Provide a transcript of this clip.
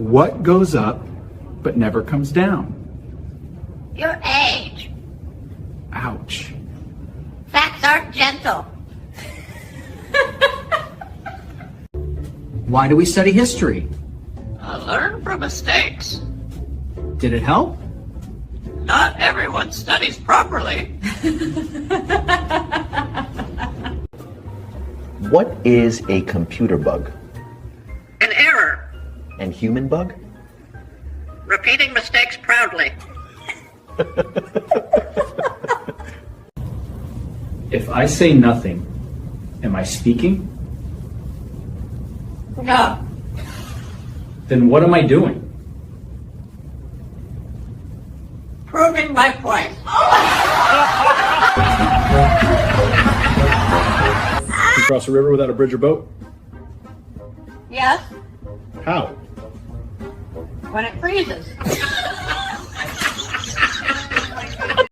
What goes up but never comes down? Your age. Ouch. Facts aren't gentle. Why do we study history? Learn from mistakes. Did it help? Not everyone studies properly. What is a computer bug? An error. And human bug? Repeating mistakes proudly. If I say nothing, am I speaking? No. Then what am I doing? Proving my point. You cross a river without a bridge or boat? Yes, How? when it freezes.